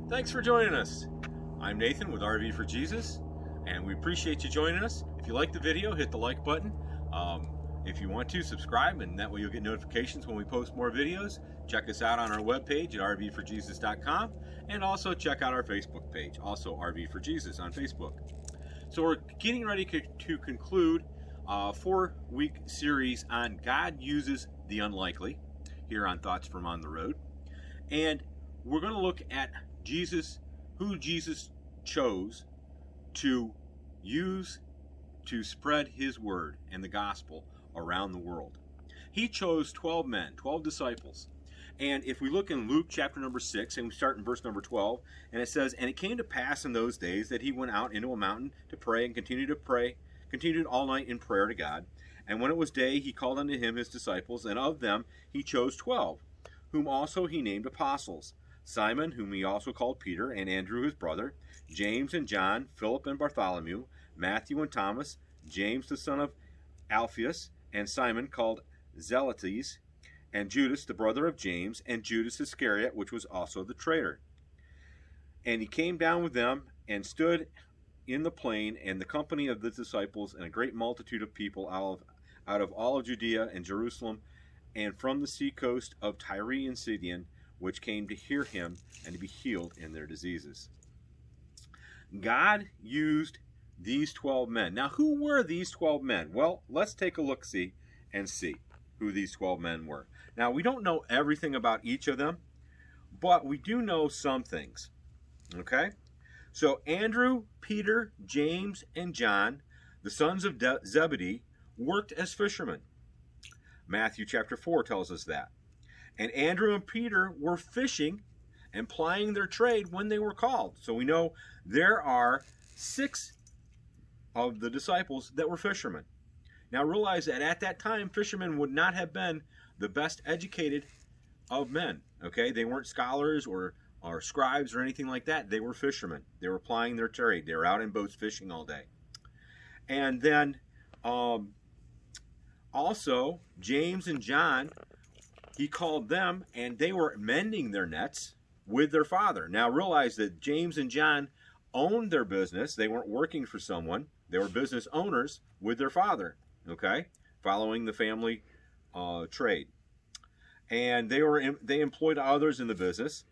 Thanks for joining us. I'm Nathan with RV4Jesus, and we appreciate you joining us. If you like the video, hit the like button. If you want to, subscribe, and that way you'll get notifications when we post more videos. Check us out on our webpage at RV4Jesus.com, and also check out our Facebook page, also RV4Jesus on Facebook. So we're getting ready to conclude a 4-week series on God Uses the Unlikely here on Thoughts from On the Road. And we're going to look at Jesus, who Jesus chose to use to spread his word and the gospel around the world. He chose 12 men, 12 disciples. And if we look in Luke chapter number 6, and we start in verse number 12, and it says, "And it came to pass in those days that he went out into a mountain to pray, and continued all night in prayer to God. And when it was day, he called unto him his disciples, and of them he chose 12, whom also he named apostles, Simon, whom he also called Peter, and Andrew his brother, James and John, Philip and Bartholomew, Matthew and Thomas, James the son of Alphaeus, and Simon called Zelotes, and Judas the brother of James, and Judas Iscariot, which was also the traitor. And he came down with them, and stood in the plain, and the company of the disciples, and a great multitude of people out of all of Judea and Jerusalem, and from the sea coast of Tyre and Sidon, which came to hear him and to be healed in their diseases." God used these 12 men. Now, who were these 12 men? Well, let's take a look-see and see who these 12 men were. Now, we don't know everything about each of them, but we do know some things. Okay? So, Andrew, Peter, James, and John, the sons of Zebedee, worked as fishermen. Matthew chapter 4 tells us that. And Andrew and Peter were fishing and plying their trade when they were called. So we know there are 6 of the disciples that were fishermen. Now realize that at that time, fishermen would not have been the best educated of men. Okay, they weren't scholars or scribes or anything like that. They were fishermen. They were plying their trade. They were out in boats fishing all day. And then also James and John, he called them, and they were mending their nets with their father. Now realize that James and John owned their business. They weren't working for someone. They were business owners with their father, okay, following the family trade. And they employed others in the business.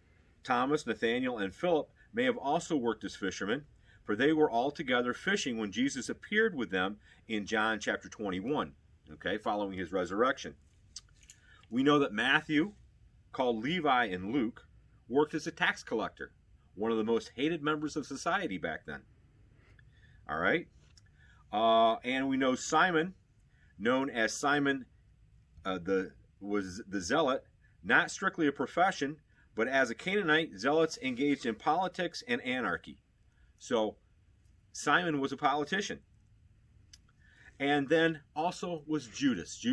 Thomas, Nathaniel, and Philip may have also worked as fishermen, for they were all together fishing when Jesus appeared with them in John chapter 21, okay, following his resurrection. We know that Matthew, called Levi in Luke, worked as a tax collector, one of the most hated members of society back then. All right? And we know Simon, known as Simon was the zealot, not strictly a profession, but as a Canaanite, zealots engaged in politics and anarchy. So Simon was a politician. And then also was Judas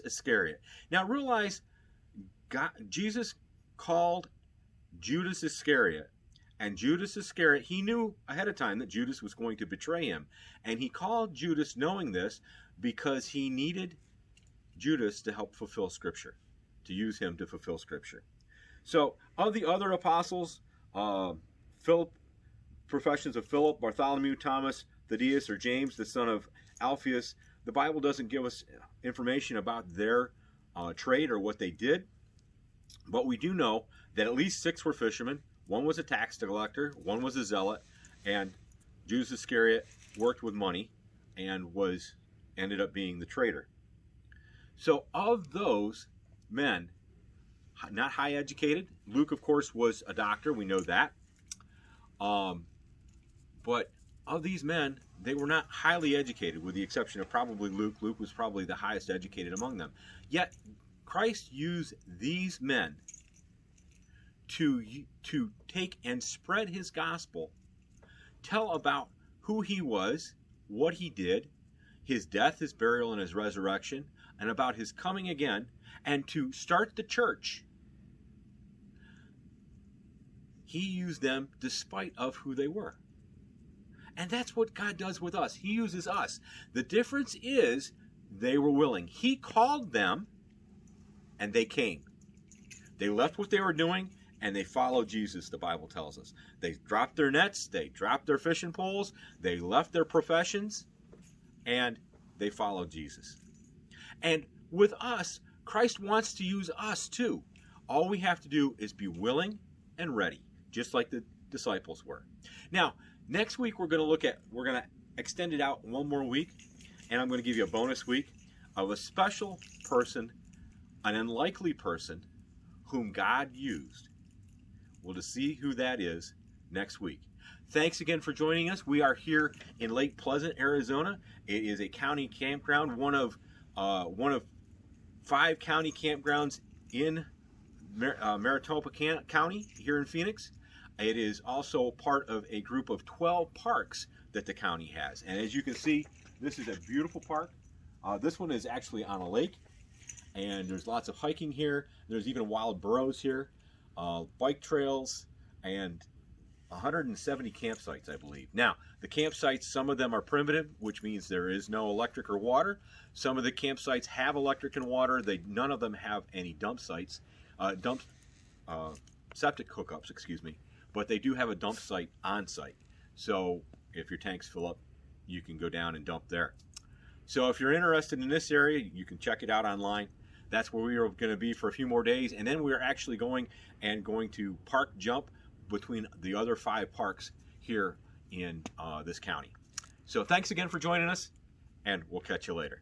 Iscariot. Now realize Jesus called Judas Iscariot, and Judas Iscariot, he knew ahead of time that Judas was going to betray him. And he called Judas knowing this because he needed Judas to help fulfill Scripture, to use him to fulfill Scripture. So of the other apostles, professions of Philip, Bartholomew, Thomas, Thaddeus, or James, the son of Alphaeus, the Bible doesn't give us information about their trade or what they did, but we do know that at least 6 were fishermen. 1 was a tax collector, 1 was a zealot, and Judas Iscariot worked with money and ended up being the traitor. So of those men, not high educated, Luke of course was a doctor, we know that, but of these men, they were not highly educated, with the exception of probably Luke. Luke was probably the highest educated among them. Yet Christ used these men to take and spread his gospel, tell about who he was, what he did, his death, his burial, and his resurrection, and about his coming again, and to start the church. He used them despite of who they were. And that's what God does with us. He uses us. The difference is they were willing. He called them, and they came. They left what they were doing, and they followed Jesus, the Bible tells us. They dropped their nets, they dropped their fishing poles, they left their professions, and they followed Jesus. And with us, Christ wants to use us too. All we have to do is be willing and ready, just like the disciples were. Now, next week we're going to extend it out one more week, and I'm going to give you a bonus week of a special person, an unlikely person whom God used. We'll just see who that is next week. Thanks again for joining us. We are here in Lake Pleasant, Arizona. It is a county campground, one of 5 county campgrounds in Maricopa County here in Phoenix. It is also part of a group of 12 parks that the county has. And as you can see, this is a beautiful park. This one is actually on a lake, and there's lots of hiking here. There's even wild burros here, bike trails, and 170 campsites, I believe. Now, the campsites, some of them are primitive, which means there is no electric or water. Some of the campsites have electric and water. None of them have any septic hookups, excuse me. But they do have a dump site on site. So if your tanks fill up, you can go down and dump there. So if you're interested in this area, you can check it out online. That's where we are going to be for a few more days. And then we're actually going to park jump between the other 5 parks here in this county. So thanks again for joining us, and we'll catch you later.